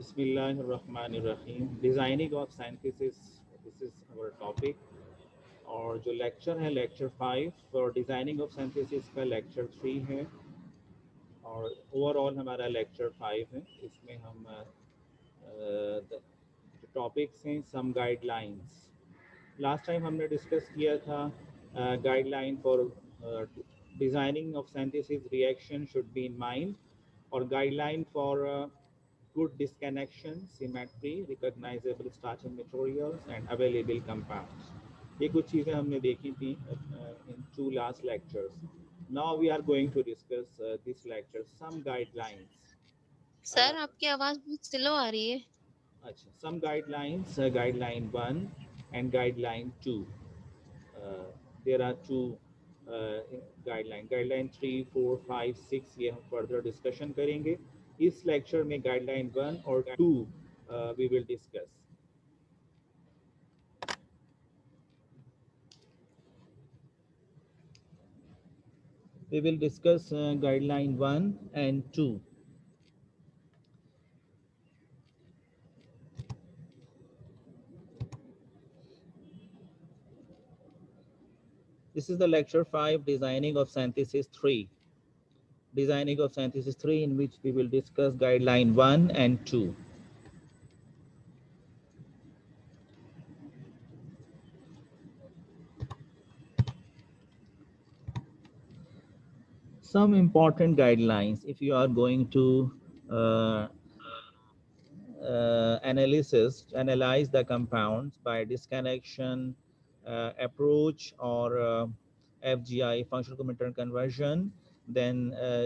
बिस्मिल्लाहिर्रहमानिर्रहीम। Designing of synthesis, this is our topic. और जो लेक्चर है लेक्चर 5 और डिज़ाइनिंग ऑफ सिंथेसिस का लेक्चर 3 है और ओवरऑल हमारा लेक्चर 5 है। इसमें हम जो टॉपिक्स हैं सम गाइडलाइंस। लास्ट टाइम हमने डिस्कस किया था guideline for designing of synthesis reaction should be in mind और guideline for good disconnection, symmetry, recognizable starting materials and available compounds. ये कुछ चीज़ें हमने देखी थी in two last lectures. Now we are going to discuss this lecture some guidelines. Sir आपकी आवाज बहुत स्लो आ रही है। अच्छा, some guidelines, guideline 1 and guideline 2. Uh, there are two guideline 3, 4, 5, 6 ये हम फर्दर डिस्कशन करेंगे। इस लेक्चर में गाइडलाइन 1 और 2 we will discuss. We will discuss guideline 1 and 2. This is the lecture 5, designing of synthesis 3. Designing of synthesis 3, in which we will discuss guideline 1 and 2. Some important guidelines if you are going to uh, analyze the compounds by disconnection approach or FGI, functional complementary conversion, then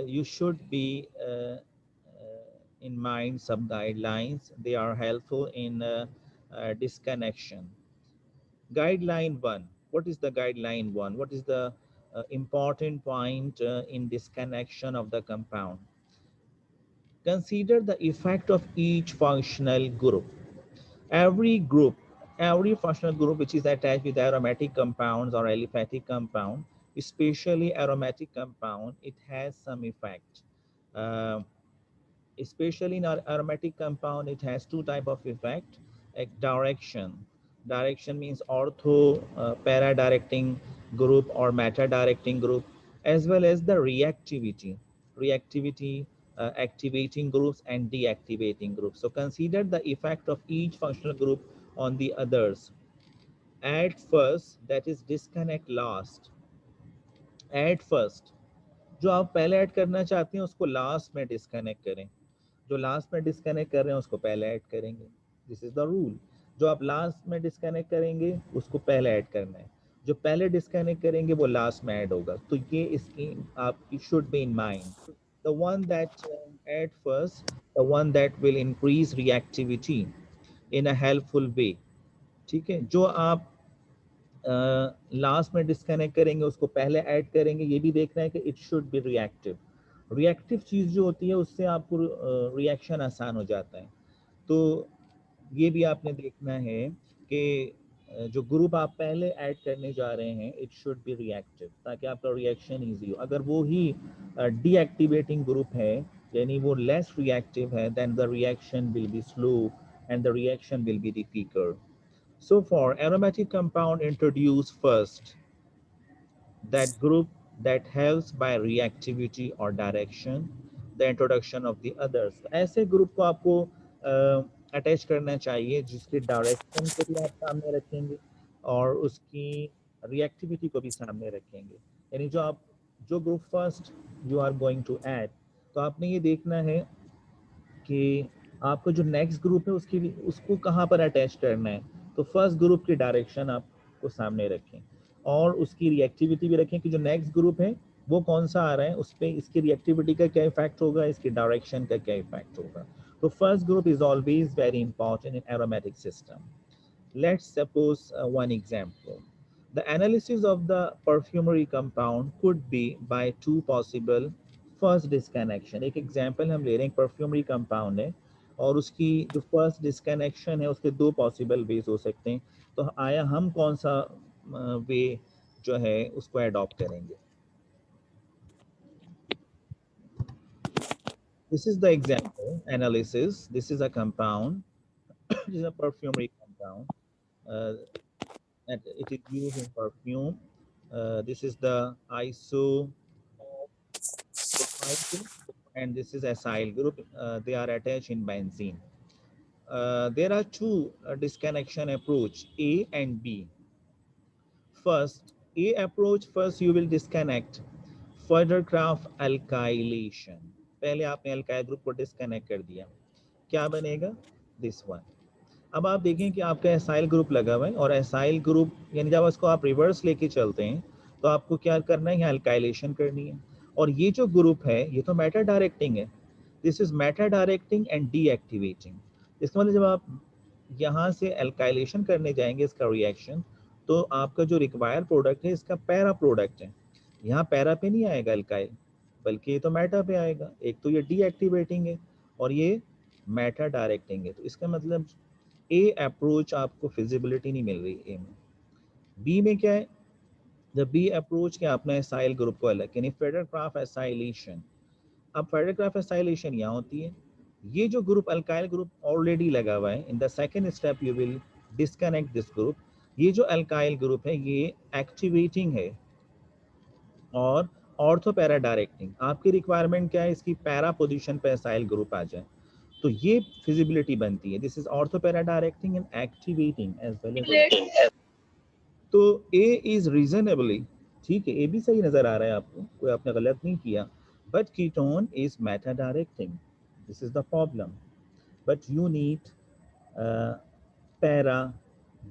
you should be in mind some guidelines. They are helpful in disconnection. Guideline 1. What is the guideline 1? What is the important point in disconnection of the compound? Consider the effect of each functional group. Every group, every functional group which is attached with aromatic compounds or aliphatic compound, especially aromatic compound, it has some effect. Uh, Especially in our aromatic compound, it has two type of effect. Like direction. Direction means ortho, para directing group or meta directing group, as well as the reactivity. Reactivity, activating groups and deactivating groups. So consider the effect of each functional group on the others. Add first, that is disconnect last. Add first. जो आप पहले add करना चाहते हैं उसको last में disconnect करें। जो लास्ट में डिस्कनेक्ट कर रहे हैं उसको पहले ऐड करेंगे। This is the rule. जो आप लास्ट में डिस्कनेक्ट करेंगे उसको पहले ऐड करना है। जो पहले डिस्कनेक्ट करेंगे वो लास्ट में ऐड होगा। तो ये इसकी आपकी should be in mind. The one that add first, the one that will increase reactivity in a helpful way. ठीक है, जो आप लास्ट में डिस्कनेक्ट करेंगे उसको पहले ऐड करेंगे। ये भी देखना है कि it should be reactive. Reactive चीज़ जो होती है उससे आपको रिएक्शन आसान हो जाता है। तो ये भी आपने देखना है कि जो ग्रुप आप पहले ऐड करने जा रहे हैं इट शुड बी रिएक्टिव, ताकि आपका रिएक्शन ईजी हो। अगर वो ही डीएक्टिवेटिंग ग्रुप है, यानी वो लेस रिएक्टिव है, then the reaction will be slow and the reaction will be difficult. So for aromatic compound, introduce first that group that helps by reactivity or direction, the introduction of the others. ऐसे group को आपको attach करना चाहिए जिसके direction को भी आप सामने रखेंगे और उसकी रिएक्टिविटी को भी सामने रखेंगे। यानी जो group first you are going to add, तो आपने ये देखना है कि आपको जो नेक्स्ट ग्रुप है उसको कहाँ पर अटैच करना है। तो फर्स्ट ग्रुप की डायरेक्शन आपको सामने रखें और उसकी रिएक्टिविटी भी रखें कि जो नेक्स्ट ग्रुप है वो कौन सा आ रहा है, उस पर इसकी रिएक्टिविटी का क्या इफेक्ट होगा, इसकी डायरेक्शन का क्या इफेक्ट होगा। तो first group is always very important in aromatic system. Let's suppose one example. The analysis of the perfumery compound could be by two possible first disconnection. एक example हम ले रहे हैं, perfumery compound है और उसकी जो first disconnection है उसके दो possible ways हो सकते हैं। तो आया हम कौन सा way जो है उसको adopt करेंगे। This is the example analysis. This is a compound. This is a perfumery compound. Uh, and it is used in perfume. This is the isopropyl, and this is acyl group. They are attached in benzene. There are two disconnection approach, A and B. First, A approach, first you will disconnect further graph alkylation. पहले आपने alkyl group को disconnect कर दिया, क्या बनेगा? This one. अब आप देखें कि आपका एसाइल ग्रुप लगा हुआ है और एसाइल ग्रुप यानी जब उसको आप रिवर्स लेके चलते हैं तो आपको क्या करना है, यहाँ अल्काइलेशन करनी है। और ये जो ग्रुप है ये तो मेटा डायरेक्टिंग है, this is Meta directing and deactivating. इसका मतलब जब आप यहाँ से अल्काइलेशन करने जाएंगे इसका रिएक्शन, तो आपका जो रिक्वायर्ड प्रोडक्ट है इसका पैरा प्रोडक्ट है, यहाँ पैरा पे नहीं आएगा अल्काइल, बल्कि ये तो मेटा पे आएगा। एक तो ये डीएक्टिवेटिंग है और ये मेटा डायरेक्टिंग है, तो इसका मतलब ए अप्रोच आपको फिजिबिलिटी नहीं मिल रही ए में। बी में क्या है, जब बी अप्रोच के आपने एसाइल ग्रुप को अलग यानी फेडरक्राफ्ट एसाइलेशन। अब फेडरक्राफ्ट एसाइलेशन यहाँ होती है, ये जो ग्रुप अल्काइल ग्रुप ऑलरेडी लगा हुआ है, in the second step you will disconnect this group. ये जो अल्काइल ग्रुप है ये एक्टिवेटिंग है और ऑर्थो पैरा डायरेक्टिंग। आपकी रिक्वायरमेंट क्या है, इसकी पैरा पोजीशन पे एसाइल ग्रुप आ जाए, तो ये फिजिबिलिटी बनती है। This is ortho para directing and activating as well as. तो ए इज रीजनेबली ठीक है, ए भी सही नजर आ रहा है आपको, कोई आपने गलत नहीं किया, but ketone is Meta directing, this is the problem. But you need para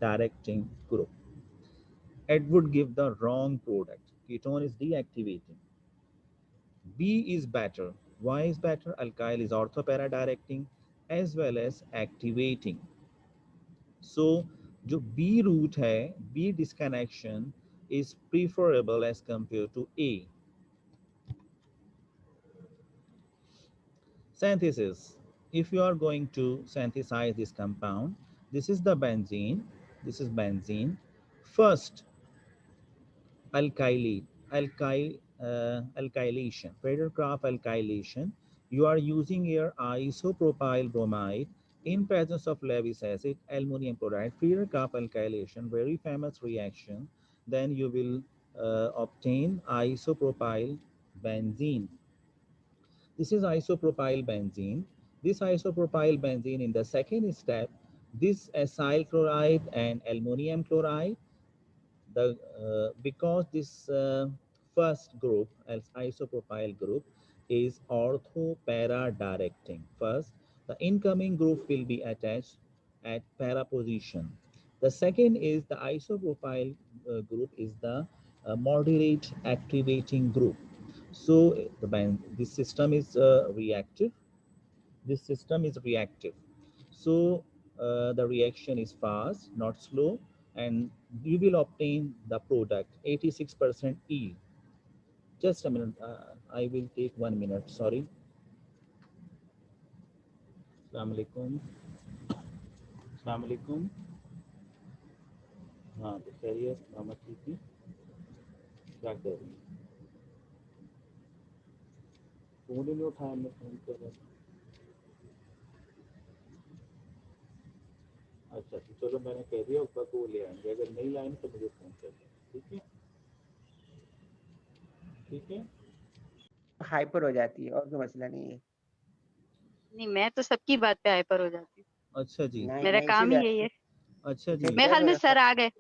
directing group, it would give the wrong product. Ketone is deactivating. B is better. Why is better? Alkyl is orthopara directing as well as activating. So जो B route है, B disconnection is preferable as compared to A. Synthesis. If you are going to synthesize this compound, this is the benzene. This is benzene. First, alkylation, Federcraft alkylation. You are using here isopropyl bromide in presence of Lewis acid, aluminum chloride. Federcraft alkylation, very famous reaction. Then you will obtain isopropyl benzene. This is isopropyl benzene. This isopropyl benzene in the second step, this acyl chloride and aluminum chloride, the because this first group as isopropyl group is ortho para directing, first the incoming group will be attached at para position. The second is the isopropyl group is the moderate activating group. So this system is reactive, this system is reactive. So the reaction is fast, not slow, and you will obtain the product 86% yield. Just a minute, I will take 1 minute, sorry. Assalamu alaikum. Assalamu alaikum. हाँ तो खैरियत, मामा ठीक है, क्या कर रही है? Phone ही नहीं उठाया, मैं फोन कर रहा था। अच्छा तो चलो मैंने कह दिया ऊपर को ले आएंगे, अगर नहीं लाएंगे तो मुझे फोन कर दें, ठीक है? ठीक है, हाइपर हो जाती है और कोई मसला नहीं है। नहीं, मैं तो सबकी बात पे हाइपर हो जाती हूँ, अच्छा जी, नहीं मेरा नहीं काम ही इसीलिए यही है। अच्छा जी। मेरे ख्याल में सर आ गए,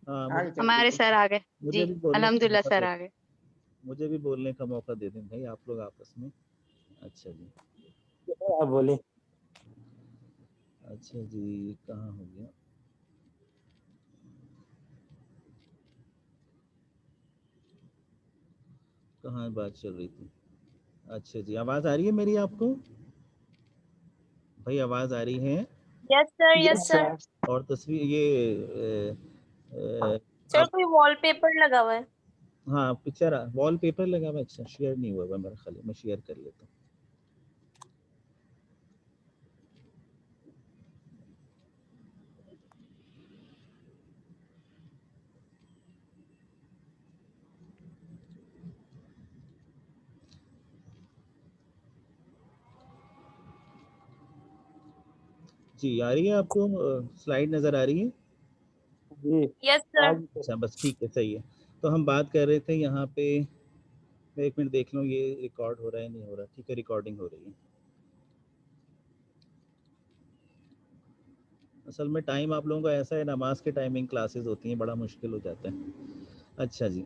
हाँ आगे चल हमारे सर आ गए मुझे जी, भी बोलने का अल्हम्दुलिल्लाह मौका सर दे, आ गए। मुझे भी बोलने का मौका दे दें भाई आप लोग आपस में। अच्छा जी, आप बोले। अच्छा जी, कहाँ हो गया? कहाँ बात चल रही थी? अच्छा जी, आवाज आ रही है मेरी आपको? भाई आवाज आ रही है? Yes sir, yes sir. और तस्वीर ये सर कोई वॉलपेपर लगा हुआ है। हाँ पिक्चर वॉलपेपर लगा हुआ है, अच्छा शेयर नहीं हुआ है मेरा ख्याल है, मैं शेयर कर लेता हूँ। जी आ रही है आपको, स्लाइड नजर आ रही है? जी यस सर। अच्छा बस ठीक है, सही है। तो हम बात कर रहे थे यहाँ पे, मैं एक मिनट देख लूँ ये रिकॉर्ड हो रहा है नहीं हो रहा। ठीक है, रिकॉर्डिंग हो रही है। असल में टाइम आप लोगों का ऐसा है, नमाज के टाइमिंग क्लासेस होती हैं, बड़ा मुश्किल हो जाता है। अच्छा जी,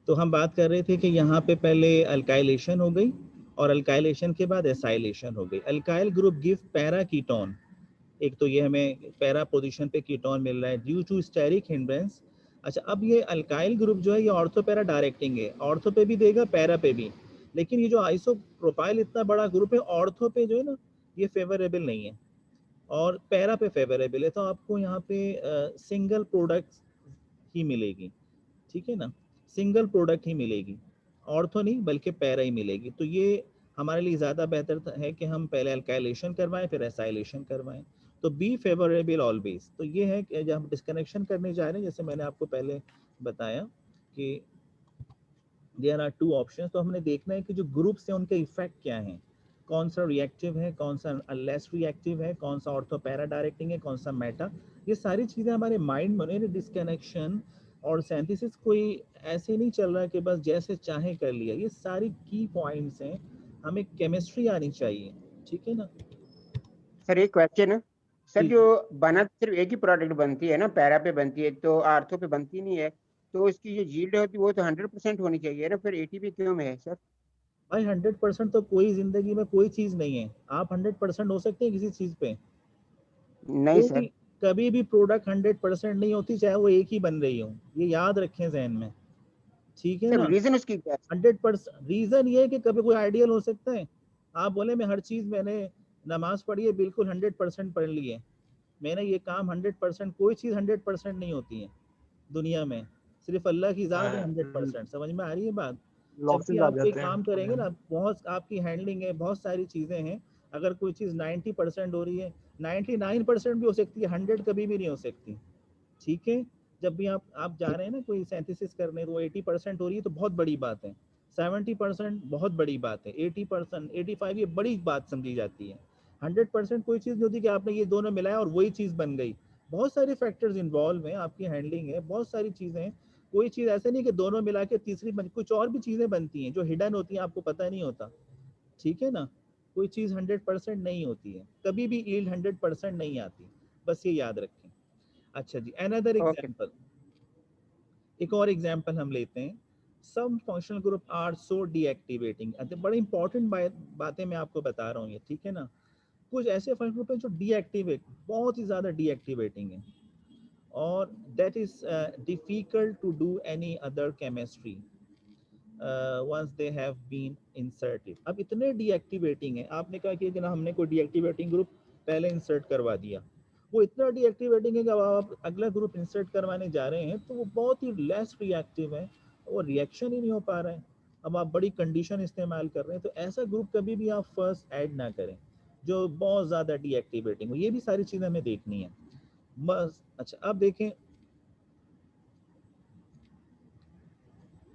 तो हम बात कर रहे थे कि यहाँ पे पहले अल्काइलेशन हो गई और अल्काइलेशन के बाद एसाइलेशन हो गई। Alkyl group give para ketone, एक तो ये हमें पैरा पोजीशन पे कीटोन मिल रहा है ड्यू टू स्टेरिक हिंड्रेंस। अच्छा, अब ये अल्काइल ग्रुप जो है ये ऑर्थो पैरा डायरेक्टिंग है, ऑर्थो पे भी देगा पैरा पे भी, लेकिन ये जो आइसो प्रोपाइल इतना बड़ा ग्रुप है, ऑर्थो पे जो है ना ये फेवरेबल नहीं है और पैरा पे फेवरेबल है, तो आपको यहाँ पे सिंगल प्रोडक्ट ही मिलेगी। ठीक है ना, सिंगल प्रोडक्ट ही मिलेगी, ऑर्थो नहीं बल्कि पैरा ही मिलेगी। तो ये हमारे लिए ज़्यादा बेहतर है कि हम पहले अल्काइलेशन करवाएं फिर एसाइलेशन करवाएं। तो बी फेवरेबल ऑलवेज। तो ये है कि जब हम डिस्कनेक्शन करने जा रहे हैं, जैसे मैंने आपको पहले बताया कि देयर आर टू ऑप्शन, तो हमने देखना है कि जो ग्रुप्स हैं उनके इफेक्ट क्या हैं, कौन सा रिएक्टिव है, कौन सा लेस रिएक्टिव है, कौन सा ऑर्थो पैरा डायरेक्टिंग है, कौन सा मेटा। ये सारी चीज़ें हमारे माइंड में, डिस्कनेक्शन और सिंथेसिस कोई ऐसे नहीं चल रहा है कि बस जैसे चाहे कर लिया। ये सारी की पॉइंट्स हैं, हमें केमिस्ट्री आनी चाहिए। ठीक है ना। सर एक क्वेश्चन है सर, जी जो बना तो सिर्फ एक ही प्रोडक्ट बनती है ना, पैरा पे बनती है तो आर्थो पे बनती नहीं है, तो इसकी जो यील्ड होती है वो तो 100% होनी चाहिए ना, फिर 80 पे क्यों में है सर? भाई 100% तो कोई जिंदगी में कोई चीज़ नहीं है। आप 100% हो सकते हैं किसी चीज़ पे, नहीं कोई भी सर। कभी भी प्रोडक्ट 100% नहीं होती, चाहे वो एक ही बन रही हो, ये याद रखें जहन में। ठीक है सर ना। रीजन उसकी क्या है? 100% रीजन ये है कि कभी कोई आइडियल हो सकता है। आप बोले मैं हर चीज मैंने नमाज पढ़ी है बिल्कुल 100% पढ़ ली है, मैंने ये काम 100%, कोई चीज 100% नहीं होती है दुनिया में, सिर्फ अल्लाह की जात है 100%। समझ में आ रही है बात। जब भी लॉसेस आ आप कोई जाते हैं काम करेंगे ना, बहुत आपकी हैंडलिंग है, बहुत सारी चीजें हैं। अगर कोई चीज 90% हो रही है, 99% भी हो सकती है, 100 कभी भी नहीं हो सकती। ठीक है। जब भी आप जा रहे हैं ना कोई सिंथेसिस करने, तो 80% हो रही है तो बहुत बड़ी बात है, 70% बहुत बड़ी बात है, 80% 85 ये बड़ी बात समझी जाती है। 100% कोई चीज़ नहीं होती कि आपने ये दोनों मिलाया और वही चीज़ बन गई। बहुत सारे फैक्टर्स इन्वॉल्व हैं, आपकी हैंडलिंग है, बहुत सारी चीज़ें हैं। कोई चीज़ ऐसे नहीं कि दोनों मिला के तीसरी बन, कुछ और भी चीज़ें बनती हैं जो हिडन होती हैं, आपको पता नहीं होता। ठीक है ना। कोई चीज़ 100% नहीं होती है, कभी भी यील्ड 100% नहीं आती, बस ये याद रखें। अच्छा जी, अनदर ओके। एग्जांपल, एक और एग्जांपल हम लेते हैं। Some functional group are so deactivating. बड़ी इंपॉर्टेंट बातें मैं आपको बता रहा हूँ ये, ठीक है ना। कुछ ऐसे फंक्शनल ग्रुप हैं जो डीएक्टिवेट, बहुत ही ज्यादा डीएक्टिवेटिंग है और that is difficult to do any other chemistry once they have been inserted. अब इतने डीएक्टिवेटिंग है, आपने कहा कि ना हमने कोई डीएक्टिवेटिंग ग्रुप पहले इंसर्ट करवा दिया, वो इतना डीएक्टिवेटिंग है कि अब आप अगला ग्रुप इंसर्ट करवाने जा रहे हैं तो वो बहुत ही लेस रिएक्टिव है, वो रिएक्शन ही नहीं हो पा रहा है। अब आप बड़ी कंडीशन इस्तेमाल कर रहे हैं, तो ऐसा ग्रुप कभी भी आप फर्स्ट ऐड ना करें जो बहुत ज़्यादा डीएक्टिवेटिंग हो। ये भी सारी चीज़ें हमें देखनी है बस। अच्छा, अब देखें,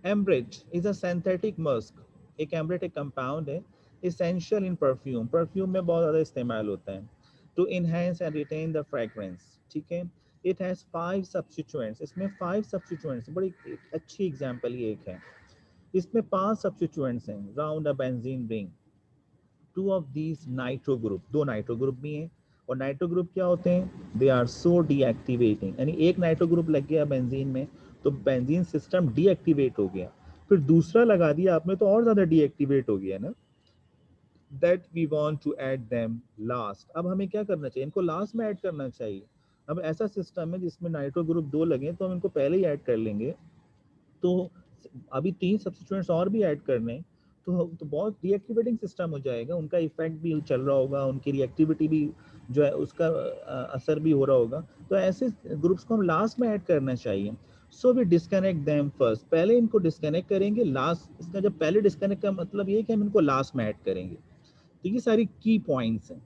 एम्ब्रेट इज अ सिंथेटिक मस्क। एक एम्ब्रेट एक कंपाउंड है, इसेंशियल इन परफ्यूम, परफ्यूम में बहुत ज़्यादा इस्तेमाल होता है to enhance and retain the fragrance. ठीक है। इट हैज़ 5 सब्स्टिट्यूएंट्स, इसमें 5 सब्स्टिट्यूएंट्स, बड़ी अच्छी एग्जांपल ये एक है। इसमें 5 सब्स्टिट्यूएंट्स हैं round a benzene ring. Two of these nitro group, 2 nitro group भी हैं। और नाइट्रो ग्रुप क्या होते हैं? दे आर सो डीएक्टिवेटिंग, यानी एक नाइट्रो ग्रुप लग गया बेंजीन में तो बेंजीन सिस्टम डीएक्टिवेट हो गया, फिर दूसरा लगा दिया आपने तो और ज्यादा डीएक्टिवेट हो गया ना। That we want to add them last. अब हमें क्या करना चाहिए? इनको लास्ट में ऐड करना चाहिए। अब ऐसा सिस्टम है जिसमें नाइट्रो ग्रुप 2 लगे तो हम इनको पहले ही ऐड कर लेंगे, तो अभी 3 सब्स्टिट्यूएंट्स और भी ऐड करने हैं, तो बहुत डीएक्टिवेटिंग सिस्टम हो जाएगा, उनका इफेक्ट भी चल रहा होगा, उनकी रिएक्टिविटी भी जो है उसका असर भी हो रहा होगा। तो ऐसे ग्रुप्स को हम लास्ट में ऐड करना चाहिए। So we disconnect them first, पहले इनको डिस्कनेक्ट करेंगे लास्ट। इसका जब पहले डिस्कनेक्ट का मतलब ये है कि हम इनको लास्ट में ऐड करेंगे। तो ये सारी की पॉइंट्स हैं।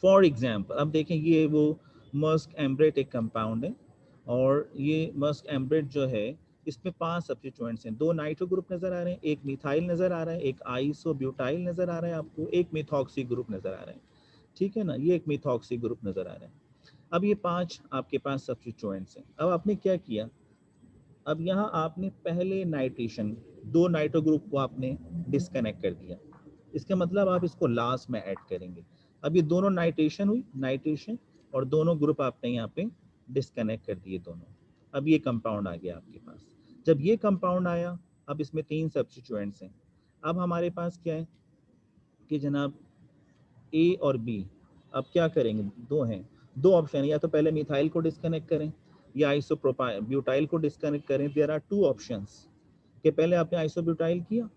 फॉर एग्जाम्पल अब देखें, ये वो मस्क एम्ब्रेट एक कंपाउंड है और ये मस्क एम्ब्रेट जो है इसमें 5 सब्स्टिट्यूएंट्स हैं। 2 नाइट्रो ग्रुप नजर आ रहे हैं, एक मिथाइल नजर आ रहा है, एक आइसो ब्यूटाइल नजर आ रहा है आपको, एक मिथॉक्सी ग्रुप नजर आ रहा है। ठीक है ना, ये एक मिथॉक्सी ग्रुप नजर आ रहा है। अब ये 5 आपके पास सब्स्टिट्यूएंट्स हैं। अब आपने क्या किया, अब यहाँ आपने पहले नाइट्रेशन 2 नाइट्रो ग्रुप को आपने डिस्कनेक्ट कर दिया, इसका मतलब आप इसको लास्ट में ऐड करेंगे। अब ये दोनों नाइट्रेशन हुई, नाइट्रेशन, और दोनों ग्रुप आपने यहाँ पे डिस्कनेक्ट कर दिए दोनों। अब ये कंपाउंड आ गया आपके पास। जब ये कंपाउंड आया, अब इसमें 3 सब्स्टिट्यूएंट्स हैं। अब हमारे पास क्या है कि जनाब ए और बी, अब क्या करेंगे, 2 हैं, 2 ऑप्शन है, या तो पहले मिथाइल को डिस्कनेक्ट करें या आइसोप्रोपाइल ब्यूटाइल को डिस्कनेक्ट करें। देयर आर 2 ऑप्शंस कि पहले आपने आइसोब्यूटाइल किया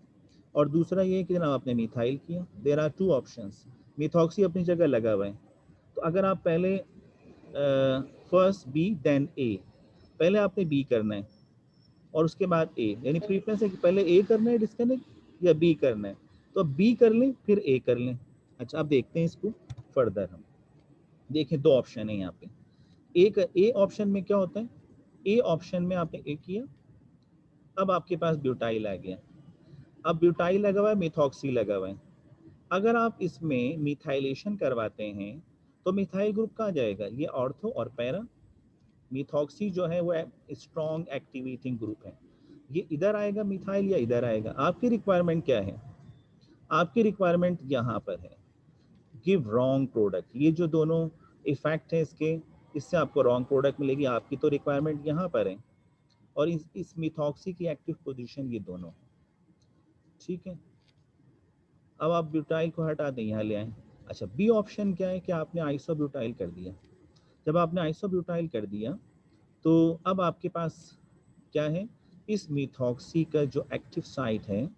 और दूसरा ये कि जनाब आपने मिथाइल किया। There are 2 options. मिथॉक्सी अपनी जगह लगा हुआ है, तो अगर आप पहले फर्स्ट बी देन ए, पहले आपने बी करना है और उसके बाद ए, यानी प्रीफरेंस है कि पहले ए करना है डिस्कनेक्ट या बी करना है, तो बी कर लें फिर ए कर लें। अच्छा, अब देखते हैं इसको फर्दर। हम देखें 2 ऑप्शन है यहाँ पे। एक ए ऑप्शन में क्या होता है, ए ऑप्शन में आपने ए किया, अब आपके पास ब्यूटाइल आ गया। अब ब्यूटाइल लगा हुआ है, मिथॉक्सी लगा हुआ है। अगर आप इसमें मिथाइलेशन करवाते हैं तो मिथाइल ग्रुप कहाँ जाएगा, ये ऑर्थो और पैरा। मिथॉक्सी जो है वो स्ट्रॉन्ग एक्टिवेटिंग ग्रुप है, ये इधर आएगा मिथाइल या इधर आएगा। आपकी रिक्वायरमेंट क्या है, आपकी रिक्वायरमेंट यहाँ पर है गिव रॉन्ग प्रोडक्ट। ये जो दोनों इफेक्ट है इसके, इससे आपको रॉन्ग प्रोडक्ट मिलेगी। आपकी तो रिक्वायरमेंट यहाँ पर है, और इस मिथॉक्सी की एक्टिव पोजीशन ये दोनों, ठीक है। अब आप ब्यूटाइल को हटा दें, यहाँ ले आए। अच्छा, बी ऑप्शन क्या है कि आपने आइसोब्यूटाइल कर दिया। जब आपने आइसोब्यूटाइल कर दिया तो अब आपके पास क्या है, इस मिथॉक्सी का जो एक्टिव साइट है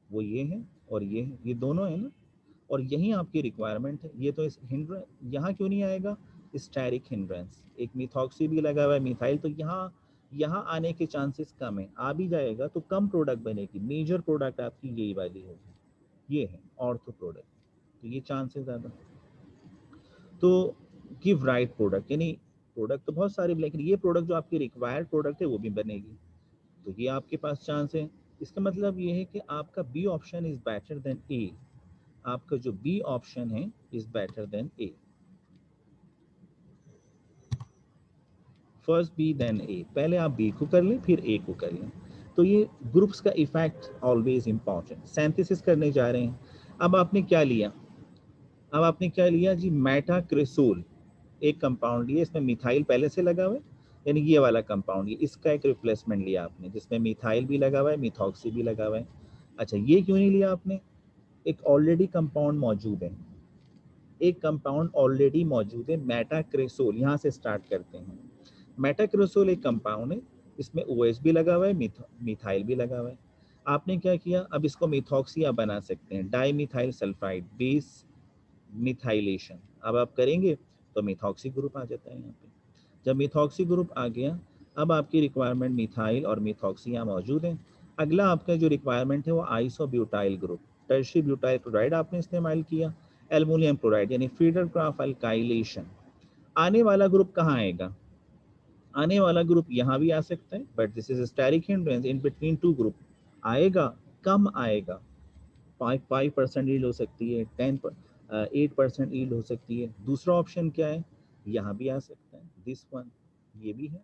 वो ये है और ये है, ये दोनों है ना, और यही आपकी रिक्वायरमेंट है। ये तो इस हिंड्रेंस यहाँ क्यों नहीं आएगा, स्टेरिक हिंड्रेंस, एक मिथॉक्सी भी लगा हुआ है मिथाइल, तो यहाँ आने के चांसेस कम है। आ भी जाएगा तो कम प्रोडक्ट बनेगी, मेजर प्रोडक्ट आपकी यही वाली होगी, ये है ऑर्थो प्रोडक्ट, तो ये चांसेस ज़्यादा। तो गिव राइट प्रोडक्ट, यानी प्रोडक्ट तो बहुत सारे, लेकिन ये प्रोडक्ट जो आपकी रिक्वायर्ड प्रोडक्ट है वो भी बनेगी, तो ये आपके पास चांस है। इसका मतलब ये है कि आपका B option is better than A, आपका जो बी ऑप्शन है is better than A, first B then A, पहले आप बी को कर लें फिर ए को कर लें। तो ये ग्रुप्स का इफेक्ट ऑलवेज इंपॉर्टेंट। सिंथेसिस करने जा रहे हैं, अब आपने क्या लिया, अब आपने क्या लिया जी, मेटाक्रेसोल एक कंपाउंड लिया, इसमें मिथाइल पहले से लगा हुआ है, यानी ये वाला कंपाउंड, ये इसका एक रिप्लेसमेंट लिया आपने जिसमें मिथाइल भी लगा हुआ है, मिथॉक्सी भी लगा हुआ है। अच्छा, ये क्यों नहीं लिया आपने, एक ऑलरेडी कंपाउंड मौजूद है, एक कंपाउंड ऑलरेडी मौजूद है, मेटाक्रेसोल, यहाँ से स्टार्ट करते हैं। मेटाक्रेसोल एक कंपाउंड है, इसमें OH भी लगा हुआ है, मिथाइल भी लगा हुआ है। आपने क्या किया, अब इसको मिथॉक्सी आप बना सकते हैं, di methyl sulphide base methylation. अब आप करेंगे तो मिथॉक्सी ग्रुप आ जाता है यहाँ पे। जब मिथॉक्सी ग्रुप आ गया, अब आपकी रिक्वायरमेंट मिथाइल और मिथॉक्सी यहाँ मौजूद है। अगला आपका जो रिक्वायरमेंट है वो isobutyl group, tertiary butyl chloride आपने इस्तेमाल किया, एल्युमिनियम क्लोराइड यानी फीडर क्राफ अल्काइलेशन। आने वाला ग्रुप कहाँ आएगा, आने वाला ग्रुप यहाँ भी आ सकता है, but this is steric hindrance in between 2 group, आएगा कम आएगा, 5% ईल्ड हो सकती है, 8% ईल्ड हो सकती है। दूसरा ऑप्शन क्या है, यहाँ भी आ सकता है, दिस वन, ये भी है,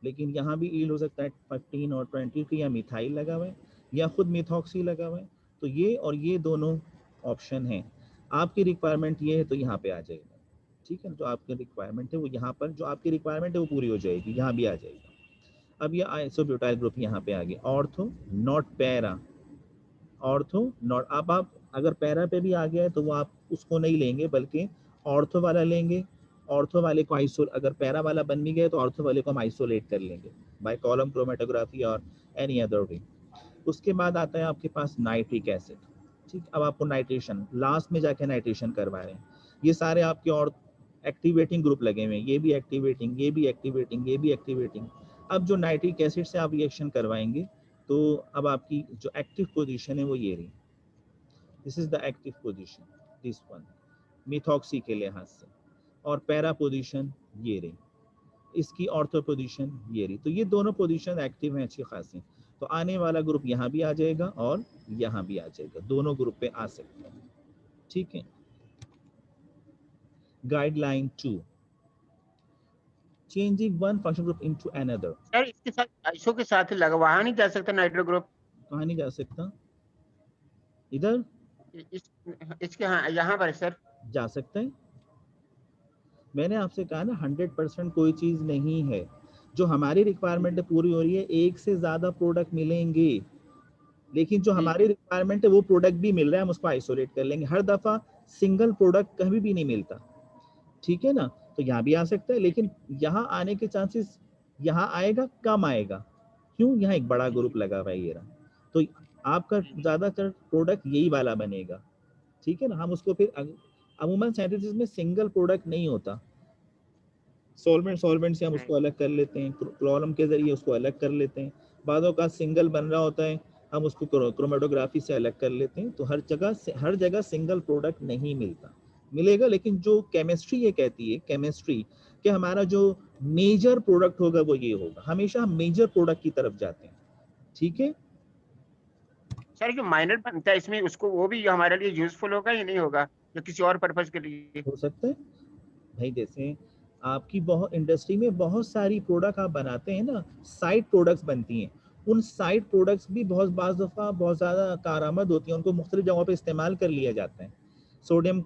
लेकिन यहाँ भी ईल्ड हो सकता है 15 और 20 की, या मिथाइल लगा हुआ है या खुद मिथॉक्सी लगा हुआ है। तो ये और ये दोनों ऑप्शन हैं। आपकी रिक्वायरमेंट ये है तो यहाँ पे आ जाएगा, ठीक है। जो आपकी रिक्वायरमेंट है वो यहाँ पर, जो आपकी रिक्वायरमेंट है वो पूरी हो जाएगी, यहाँ भी आ जाएगा। अब ये आइसोब्यूटाइल ग्रुप यहाँ पे आ गया, ortho not para, ortho not. अब आप अगर पैरा पे भी आ गया है तो वो आप उसको नहीं लेंगे, बल्कि ऑर्थो वाला लेंगे। ऑर्थो वाले को अगर पैरा वाला बन भी गया तो ऑर्थो वाले को हम आइसोलेट कर लेंगे बाय कॉलम क्रोमेटोग्राफी और एनी अदर वे। उसके बाद आता है आपके पास नाइट्रिक एसिड, ठीक। अब आपको नाइट्रेशन, लास्ट में जाके नाइट्रेशन करवा रहे हैं। ये सारे आपके और एक्टिवेटिंग ग्रुप लगे हुए हैं, ये भी एक्टिवेटिंग, ये भी एक्टिवेटिंग, ये भी एक्टिवेटिंग। अब जो नाइट्रिक एसिड से आप रिएक्शन करवाएंगे तो अब आपकी जो एक्टिव पोजीशन है वो ये रही, this is the active position, this one methoxy के लिहाज से, और पैरा पोजीशन ये रही, इसकी ऑर्थो पोजीशन ये रही। तो ये दोनों पोजीशन एक्टिव हैं अच्छी खासी। तो आने वाला ग्रुप यहाँ भी आ जाएगा और यहाँ भी आ जाएगा, दोनों ग्रुप पे आ सकते हैं, ठीक है। Guideline 2, changing one functional group into another. Sir इसके साथ आइसो के साथ लगा वहां नहीं जा सकता नाइट्रो ग्रुप? कहाँ नहीं जा सकता? इधर इसके हाँ यहाँ पर सर जा सकते हैं। मैंने आपसे कहा ना 100% कोई चीज नहीं है। जो हमारी रिक्वायरमेंट पूरी हो रही है, एक से ज्यादा प्रोडक्ट मिलेंगे, लेकिन जो हमारी रिक्वायरमेंट है वो प्रोडक्ट भी मिल रहा है, हम उसको आइसोलेट कर लेंगे। हर दफा सिंगल प्रोडक्ट कभी भी नहीं मिलता, ठीक है ना? तो यहाँ भी आ सकता है, लेकिन यहाँ आने के चांसेस, यहाँ आएगा कम आएगा। क्यों? यहाँ एक बड़ा ग्रुप लगा हुआ है ये रहा, तो आपका ज्यादातर प्रोडक्ट यही वाला बनेगा, ठीक है ना? हम उसको फिर अमूमन सिंथेसिस में सिंगल प्रोडक्ट नहीं होता, सॉल्वेंट से हम उसको अलग कर लेते हैं, क्लोरम के जरिए उसको अलग कर लेते हैं, बादों का सिंगल बन रहा होता है, हम उसको क्रोमेटोग्राफी से अलग कर लेते हैं। तो हर जगह सिंगल प्रोडक्ट नहीं मिलता, मिलेगा, लेकिन जो केमिस्ट्री ये कहती है, केमिस्ट्री कि हमारा जो मेजर प्रोडक्ट होगा वो ये होगा, हमेशा हम मेजर प्रोडक्ट की तरफ जाते हैं, ठीक है? सर जो माइनर बनता है इसमें उसको वो भी हमारे लिए यूजफुल होगा या नहीं होगा, या किसी और पर्पस के लिए? हो सकता है भाई, जैसे आपकी बहुत इंडस्ट्री में बहुत सारी प्रोडक्ट आप बनाते हैं ना, साइड प्रोडक्ट्स बनती हैं, उन साइड प्रोडक्ट्स भी बाज़ दफ़ा बहुत ज़्यादा कारआमद होती हैं, उनको मुख्तलिफ जगहों पे इस्तेमाल कर लिया जाता है। सोडियम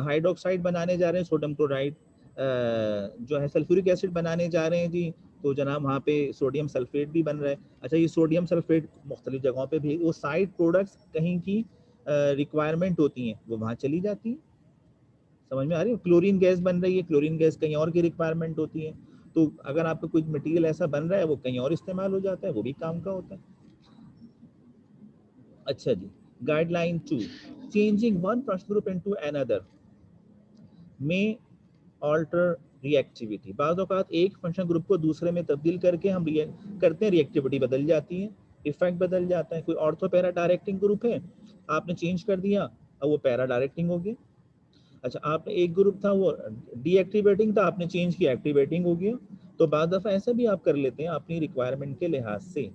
हाइड्रोक्साइड बनाने जा रहे हैं, सोडियम क्लोराइड जो है सल्फ्यूरिक एसिड बनाने जा रहे हैं जी, तो जनाब वहाँ पे सोडियम सल्फेट भी बन रहा है। अच्छा, ये सोडियम सल्फेट मुख्तलिफ जगहों पे भी, वो साइड प्रोडक्ट्स कहीं की रिक्वायरमेंट होती हैं, वो वहाँ चली जाती हैं। समझ में आ रही है? क्लोरीन गैस बन रही है, क्लोरीन गैस कहीं और की रिक्वायरमेंट होती है, तो अगर आपका कुछ मटेरियल ऐसा बन रहा है वो कहीं और इस्तेमाल हो जाता है, वो भी काम का होता है। अच्छा जी, guideline 2, changing one functional group into another may alter reactivity. बाज़ औक़ात एक फंक्शनल ग्रुप को दूसरे में तब्दील करके हम करते हैं, रिएक्टिविटी बदल जाती है, इफेक्ट बदल जाता है। कोई ऑर्थो पैरा डायरेक्टिंग ग्रुप है, आपने चेंज कर दिया, अब वो पैरा डायरेक्टिंग हो गया। अच्छा, आपने एक ग्रुप था वो डीएक्टिवेटिंग था, आपने चेंज किया, एक्टिवेटिंग हो गया। तो बाद दफ़ा ऐसा भी आप कर लेते हैं अपनी रिक्वायरमेंट के लिहाज से,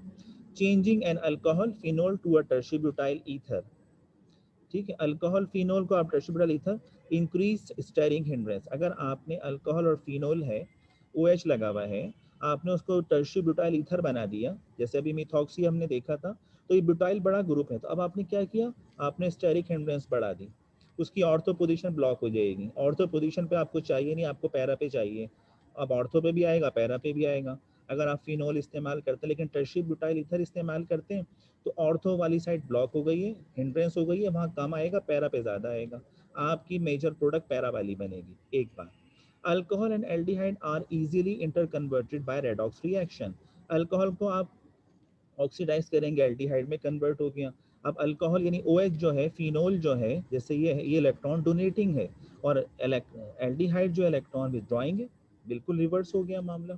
changing an alcohol phenol to a tertiary butyl ether, ठीक है? अल्कोहल फिनोल को आप tertiary butyl ether, increase steric hindrance. अगर आपने अल्कोहल और फिनोल है, OH लगा हुआ है, आपने उसको टर्शियरी ब्यूटाइल ईथर बना दिया, जैसे अभी मिथॉक्सी हमने देखा था, तो ये ब्यूटाइल बड़ा ग्रुप है, तो अब आपने क्या किया, आपने स्टेरिक हिंड्रेंस बढ़ा दी, उसकी ऑर्थो पोजीशन ब्लॉक हो जाएगी। ऑर्थो पोजीशन पे आपको चाहिए नहीं, आपको पैरा पे चाहिए, अब ऑर्थो पे भी आएगा, पैरा पे भी आएगा। अगर आप फिनोल इस्तेमाल करते हैं लेकिन टर्शियरी ब्यूटाइल ईथर इस्तेमाल करते हैं, तो ऑर्थो वाली साइड ब्लॉक हो गई है, हिंड्रेंस हो गई है, वहाँ कम आएगा, पैरा पे ज़्यादा आएगा, आपकी मेजर प्रोडक्ट पैरा वाली बनेगी। एक बार alcohol and aldehyde are easily interconverted by redox reaction. Alcohol को आप ऑक्सीडाइज करेंगे, एल्डिहाइड में कन्वर्ट हो गया। अब अल्कोहल यानी OH जो है, फिनोल जो है, जैसे ये है, ये इलेक्ट्रॉन डोनेटिंग है, और एल्डिहाइड जो इलेक्ट्रॉन विथड्रॉइंग है, बिल्कुल रिवर्स हो गया मामला।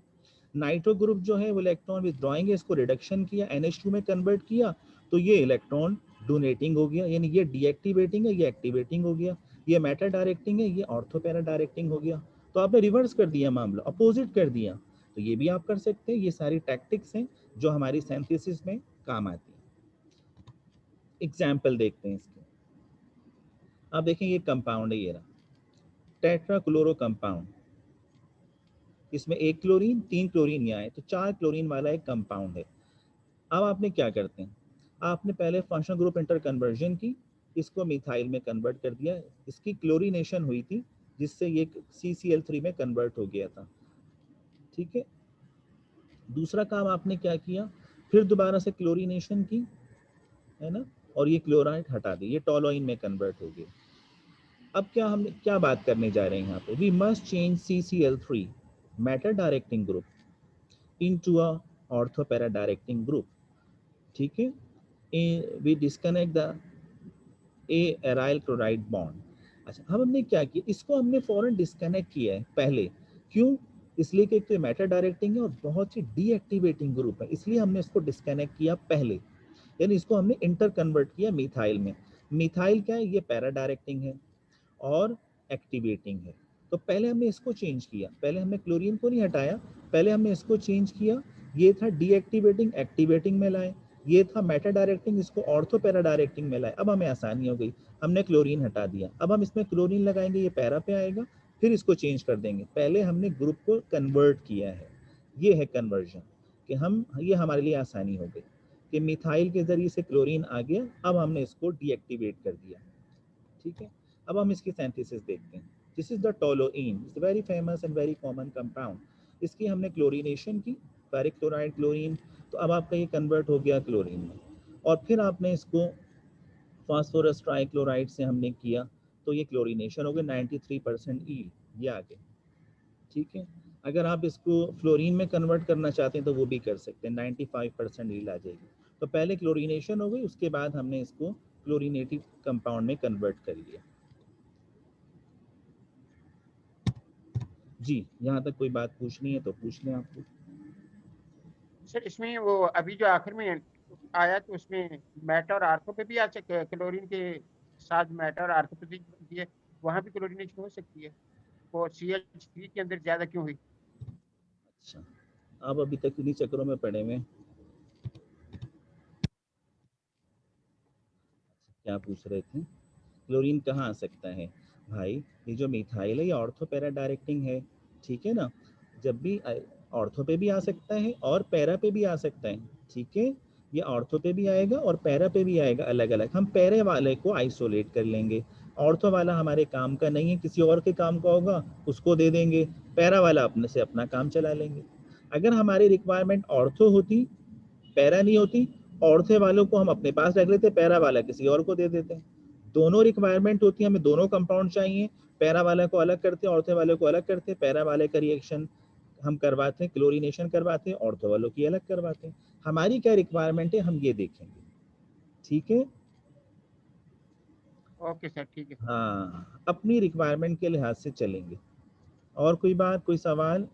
नाइट्रो ग्रुप जो है वो इलेक्ट्रॉन विथड्रॉइंग है, इसको रिडक्शन किया, NH2 में कन्वर्ट किया, तो ये इलेक्ट्रॉन डोनेटिंग हो गया, यानी ये डीएक्टिवेटिंग है, ये एक्टिवेटिंग हो गया, ये मेटा डायरेक्टिंग है, ये ऑर्थो पैरा डायरेक्टिंग हो गया। तो आपने रिवर्स कर दिया मामला, अपोजिट कर दिया। तो ये भी आप कर सकते हैं, ये सारी टैक्टिक्स हैं जो हमारी सिंथेसिस में काम आती है। एग्जाम्पल देखते हैं इसके। आप देखें ये कंपाउंड है, ये रहा टेट्राक्लोरो कंपाउंड, इसमें 1 क्लोरीन 3 क्लोरीन यहाँ है, तो 4 क्लोरीन वाला एक कंपाउंड है। अब आपने क्या करते हैं, आपने पहले फंक्शनल ग्रुप इंटर कन्वर्जन की, इसको मिथाइल में कन्वर्ट कर दिया, इसकी क्लोरीनेशन हुई थी जिससे ये CCl3 में कन्वर्ट हो गया था, ठीक है? दूसरा काम आपने क्या किया, फिर दोबारा से क्लोरीनेशन की, है ना, और ये क्लोराइड हटा दी, ये टोलुइन में कन्वर्ट हो गया। अब हम क्या बात करने जा रहे हैं यहाँ पे, we must change CCl3 meta directing group into a ortho para directing group, ठीक है? We disconnect the aryl chloride bond. अच्छा, अब हमने क्या किया, इसको हमने फौरन डिस्कनेक्ट किया है पहले, क्यों? इसलिए कि एक तो मैटर डायरेक्टिंग है और बहुत सी डीएक्टिवेटिंग ग्रुप है, इसलिए हमने इसको डिस्कनेक्ट किया पहले, यानी इसको हमने इंटर कन्वर्ट किया मिथाइल में। मिथाइल क्या है, ये पैरा डायरेक्टिंग है और एक्टिवेटिंग है, तो पहले हमने इसको चेंज किया, पहले हमने क्लोरीन को नहीं हटाया, पहले हमने इसको चेंज किया, ये था डीएक्टिवेटिंग, एक्टिवेटिंग में लाए, ये था मेटा डायरेक्टिंग, इसको ऑर्थो पैरा डायरेक्टिंग में लाए। अब हमें आसानी हो गई, हमने क्लोरीन हटा दिया, अब हम इसमें क्लोरीन लगाएंगे, ये पैरा पे आएगा, फिर इसको चेंज कर देंगे। पहले हमने ग्रुप को कन्वर्ट किया है, ये है कन्वर्जन, कि हम ये हमारे लिए आसानी हो गई कि मिथाइल के जरिए से क्लोरीन आ गया, अब हमने इसको डीएक्टिवेट कर दिया। ठीक है, अब हम इसकी सिंथेसिस देखते हैं। This is the toluene, it's very famous and very common compound. इसकी हमने क्लोरीनेशन की, फेरिक क्लोराइड क्लोरीन, तो अब आपका ये कन्वर्ट हो गया क्लोरीन में, और फिर आपने इसको फास्फोरस ट्राइक्लोराइड से हमने किया, तो ये क्लोरीनेशन हो गया 93% ईल्ड, ये आ गया। ठीक है, अगर आप इसको फ्लोरीन में कन्वर्ट करना चाहते हैं तो वो भी कर सकते हैं, 95% ईल्ड आ जाएगी। तो पहले क्लोरीनेशन हो गई, उसके बाद हमने इसको क्लोरीनेटिव कंपाउंड में कन्वर्ट कर लिया। जी, यहाँ तक कोई बात पूछनी है तो पूछ लें आपको। सर इसमें वो अभी जो आखिर में आया तो उसमें मैटर और आर्थो पे भी आ सकते हैं, क्लोरीन के साथ मैटर और आर्थो पे बनती है, वहाँ भी क्लोरीनेशन हो सकती है, वो CH3 के अंदर ज्यादा क्यों हुई? अच्छा, आप अभी तक इन्हीं चक्रों में पड़े हुए हैं। क्या पूछ रहे थे? क्लोरीन कहाँ आ सकता है भाई? ये जो मिथाइल है ये ऑर्थो पैरा डायरेक्टिंग है, ठीक है ना। जब भी ऑर्थो पे भी आ सकता है और पैरा पे भी आ सकता है, ठीक है। ये ऑर्थो पे भी आएगा और पैरा पे भी आएगा, अलग अलग। हम पैरे वाले को आइसोलेट कर लेंगे, ऑर्थो वाला हमारे काम का नहीं है, किसी और के काम का होगा उसको दे देंगे, पैरा वाला अपने से अपना काम चला लेंगे। अगर हमारी रिक्वायरमेंट ऑर्थो होती, पैरा नहीं होती, ऑर्थो वालों को हम अपने पास रख लेते, पैरा वाला किसी और को दे देते हैं। दोनों रिक्वायरमेंट होती है, हमें दोनों कंपाउंड चाहिए, पैरा वाला को अलग करते हैं, ऑर्थो वाले को अलग करते हैं, पैरा वाले का रिएक्शन हम करवाते हैं, क्लोरीनेशन करवाते हैं, ऑर्थो वालों की अलग करवाते हैं। हमारी क्या रिक्वायरमेंट है हम ये देखेंगे, ठीक है। ओके सर, ठीक है। हाँ, अपनी रिक्वायरमेंट के लिहाज से चलेंगे। और कोई बात, कोई सवाल?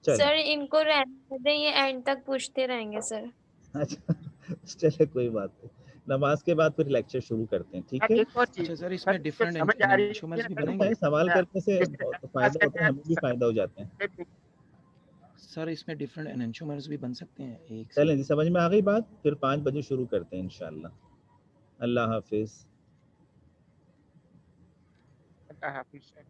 चलें। सर इनको रहने दें, ये एंड तक पूछते रहेंगे सर। अच्छा चले, कोई बात नहीं, नमाज के बाद फिर लेक्चर शुरू करते हैं, ठीक है। एक और चीज अच्छा सर, सर, इसमें डिफरेंट समझ आ रही एनेंटियोमर्स भी है बनेंगे? भाई सवाल करने से जिस बहुत बात फायदा होता है, हमें भी फायदा हो जाते हैं। सर इसमें डिफरेंट एनेंटियोमर्स भी बन सकते हैं एक चलें से? जी, समझ में आ गई बात। फिर 5 बजे शुरू करते हैं इंशाल्लाह। अल्लाह हाफिज। अल्लाह हाफिज सर।